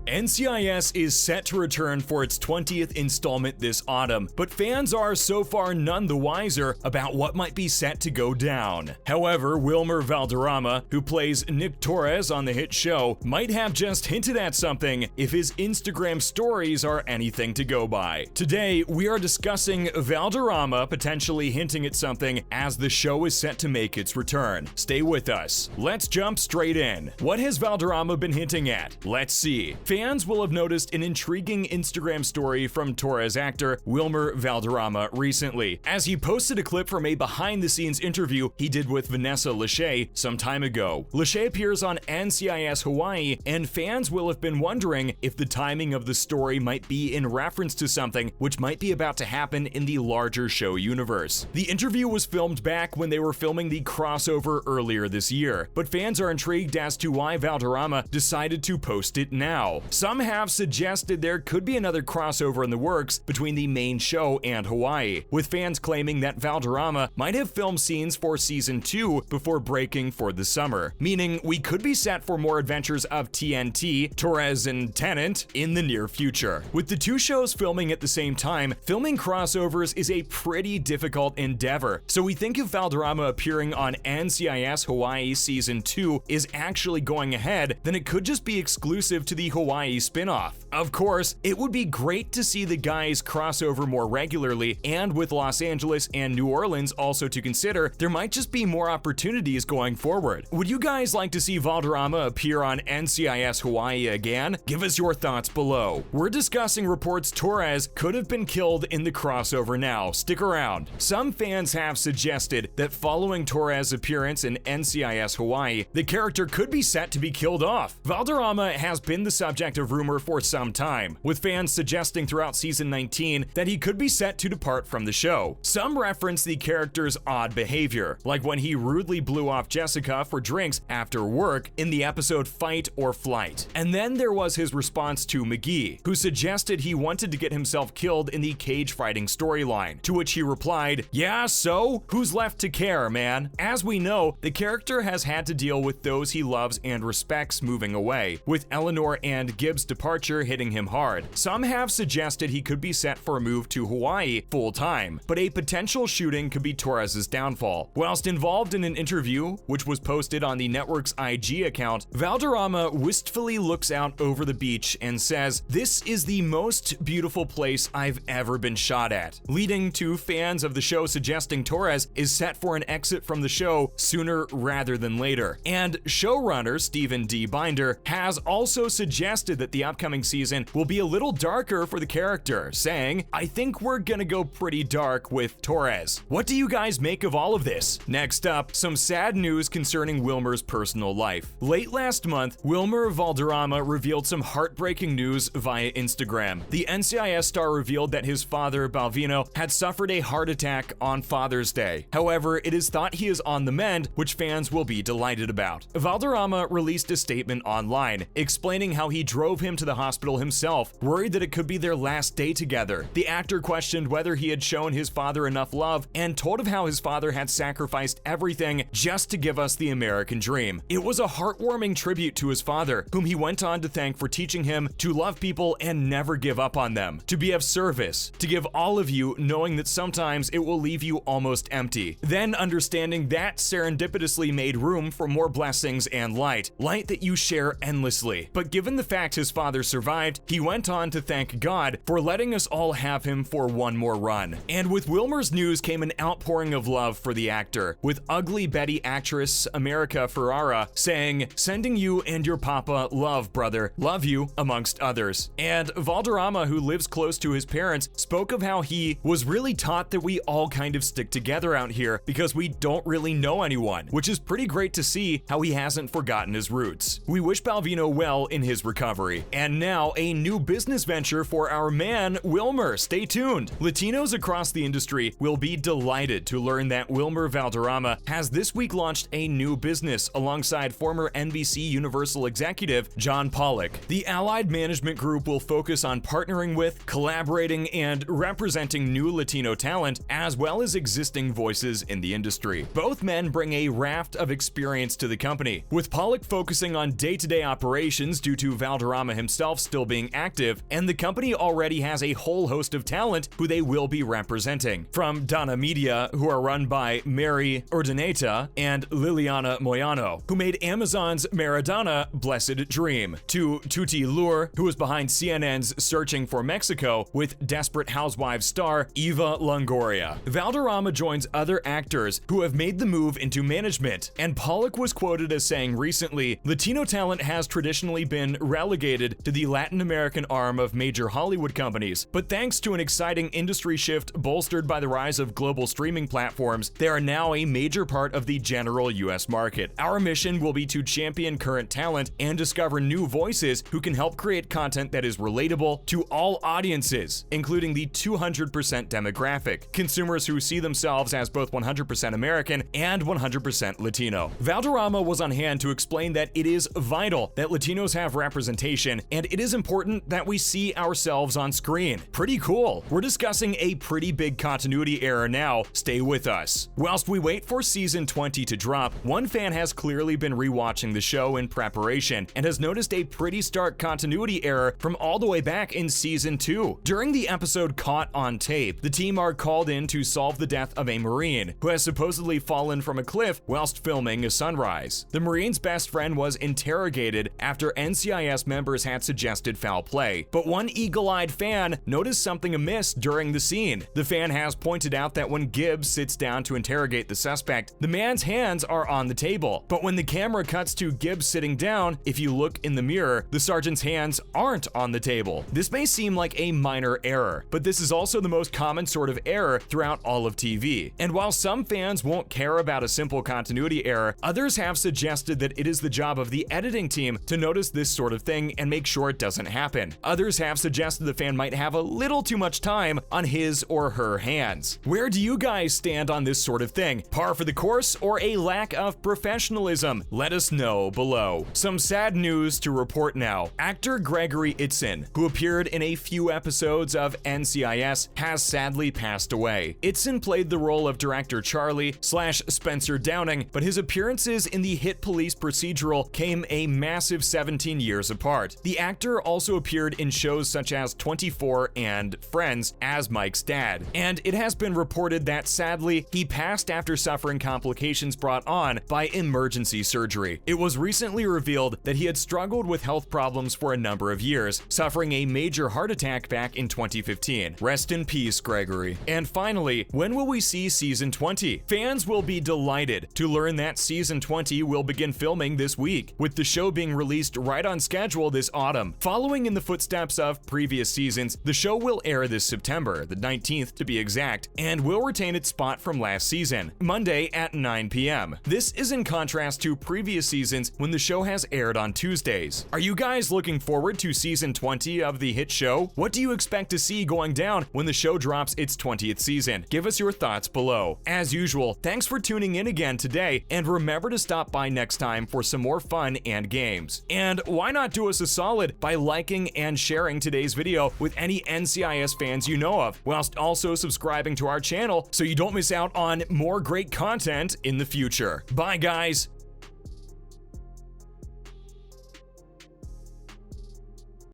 NCIS is set to return for its 20th installment this autumn, but fans are so far none the wiser about what might be set to go down. However, Wilmer Valderrama, who plays Nick Torres on the hit show, might have just hinted at something if his Instagram stories are anything to go by. Today, we are discussing Valderrama potentially hinting at something as the show is set to make its return. Stay with us. Let's jump straight in. What has Valderrama been hinting at? Let's see. Fans will have noticed an intriguing Instagram story from Torres actor Wilmer Valderrama recently, as he posted a clip from a behind-the-scenes interview he did with Vanessa Lachey some time ago. Lachey appears on NCIS Hawaii, and fans will have been wondering if the timing of the story might be in reference to something which might be about to happen in the larger show universe. The interview was filmed back when they were filming the crossover earlier this year, but fans are intrigued as to why Valderrama decided to post it now. Some have suggested there could be another crossover in the works between the main show and Hawaii, with fans claiming that Valderrama might have filmed scenes for season 2 before breaking for the summer, meaning we could be set for more adventures of TNT, Torres and Tennant, in the near future. With the two shows filming at the same time, filming crossovers is a pretty difficult endeavor, so we think if Valderrama appearing on NCIS Hawaii season 2 is actually going ahead, then it could just be exclusive to the Hawaii spinoff. Of course, it would be great to see the guys cross over more regularly, and with Los Angeles and New Orleans also to consider, there might just be more opportunities going forward. Would you guys like to see Valderrama appear on NCIS Hawaii again? Give us your thoughts below. We're discussing reports Torres could have been killed in the crossover now. Stick around. Some fans have suggested that following Torres' appearance in NCIS Hawaii, the character could be set to be killed off. Valderrama has been the subject of rumor for some time, with fans suggesting throughout season 19 that he could be set to depart from the show. Some reference the character's odd behavior, like when he rudely blew off Jessica for drinks after work in the episode Fight or Flight. And then there was his response to McGee, who suggested he wanted to get himself killed in the cage fighting storyline, to which he replied, "Yeah, so? Who's left to care, man?" As we know, the character has had to deal with those he loves and respects moving away, with Eleanor and Gibbs' departure hitting him hard. Some have suggested he could be set for a move to Hawaii full-time, but a potential shooting could be Torres' downfall. Whilst involved in an interview, which was posted on the network's IG account, Valderrama wistfully looks out over the beach and says, "This is the most beautiful place I've ever been shot at," leading to fans of the show suggesting Torres is set for an exit from the show sooner rather than later. And showrunner Stephen D. Binder has also suggested that the upcoming season will be a little darker for the character, saying, "I think we're gonna go pretty dark with Torres." What do you guys make of all of this? Next up, some sad news concerning Wilmer's personal life. Late last month, Wilmer Valderrama revealed some heartbreaking news via Instagram. The NCIS star revealed that his father, Balvino, had suffered a heart attack on Father's Day. However, it is thought he is on the mend, which fans will be delighted about. Valderrama released a statement online, explaining how he drove him to the hospital himself, worried that it could be their last day together. The actor questioned whether he had shown his father enough love and told of how his father had sacrificed everything just to give us the American dream. It was a heartwarming tribute to his father, whom he went on to thank for teaching him to love people and never give up on them, to be of service, to give all of you, knowing that sometimes it will leave you almost empty. Then understanding that serendipitously made room for more blessings and light that you share endlessly. But given the fact his father survived, he went on to thank God for letting us all have him for one more run. And with Wilmer's news came an outpouring of love for the actor, with Ugly Betty actress America Ferrara saying, "Sending you and your papa love, brother, love you," amongst others. And Valderrama, who lives close to his parents, spoke of how he was really taught that we all kind of stick together out here because we don't really know anyone, which is pretty great to see how he hasn't forgotten his roots. We wish Balvino well in his recovery. And now a new business venture for our man Wilmer. Stay tuned. Latinos across the industry will be delighted to learn that Wilmer Valderrama has this week launched a new business alongside former NBC Universal executive John Pollock. The Allied Management Group will focus on partnering with, collaborating, and representing new Latino talent, as well as existing voices in the industry. Both men bring a raft of experience to the company, with Pollock focusing on day-to-day operations due to Valderrama Valderrama himself still being active, and the company already has a whole host of talent who they will be representing. From Dana Media, who are run by Mary Urdaneta and Liliana Moyano, who made Amazon's Maradona Blessed Dream, to Tuti Lure, who is behind CNN's Searching for Mexico with Desperate Housewives star Eva Longoria. Valderrama joins other actors who have made the move into management, and Pollock was quoted as saying recently, "Latino talent has traditionally been relegated to the Latin American arm of major Hollywood companies, but thanks to an exciting industry shift bolstered by the rise of global streaming platforms, they are now a major part of the general US market. Our mission will be to champion current talent and discover new voices who can help create content that is relatable to all audiences, including the 200% demographic, consumers who see themselves as both 100% American and 100% Latino." Valderrama was on hand to explain that it is vital that Latinos have representation, and it is important that we see ourselves on screen. Pretty cool. We're discussing a pretty big continuity error now. Stay with us. Whilst we wait for season 20 to drop, one fan has clearly been rewatching the show in preparation and has noticed a pretty stark continuity error from all the way back in season 2. During the episode Caught on Tape, the team are called in to solve the death of a Marine who has supposedly fallen from a cliff whilst filming a sunrise. The Marine's best friend was interrogated after NCIS members had suggested foul play, but one eagle-eyed fan noticed something amiss during the scene. The fan has pointed out that when Gibbs sits down to interrogate the suspect, the man's hands are on the table, but when the camera cuts to Gibbs sitting down, if you look in the mirror, the sergeant's hands aren't on the table. This may seem like a minor error, but this is also the most common sort of error throughout all of TV. And while some fans won't care about a simple continuity error, others have suggested that it is the job of the editing team to notice this sort of thing and make sure it doesn't happen. Others have suggested the fan might have a little too much time on his or her hands. Where do you guys stand on this sort of thing? Par for the course or a lack of professionalism? Let us know below. Some sad news to report now. Actor Gregory Dietzen, who appeared in a few episodes of NCIS, has sadly passed away. Dietzen played the role of Director Charlie / Spencer Downing, but his appearances in the hit police procedural came a massive 17 years apart. The actor also appeared in shows such as 24 and Friends as Mike's dad, and it has been reported that sadly, he passed after suffering complications brought on by emergency surgery. It was recently revealed that he had struggled with health problems for a number of years, suffering a major heart attack back in 2015. Rest in peace, Gregory. And finally, when will we see season 20? Fans will be delighted to learn that season 20 will begin filming this week, with the show being released right on schedule this autumn. Following in the footsteps of previous seasons, the show will air this September, the 19th to be exact, and will retain its spot from last season, Monday at 9 p.m. This is in contrast to previous seasons when the show has aired on Tuesdays. Are you guys looking forward to season 20 of the hit show? What do you expect to see going down when the show drops its 20th season? Give us your thoughts below. As usual, thanks for tuning in again today, and remember to stop by next time for some more fun and games. And why not do us a solid by liking and sharing today's video with any NCIS fans you know of, whilst also subscribing to our channel so you don't miss out on more great content in the future. Bye guys!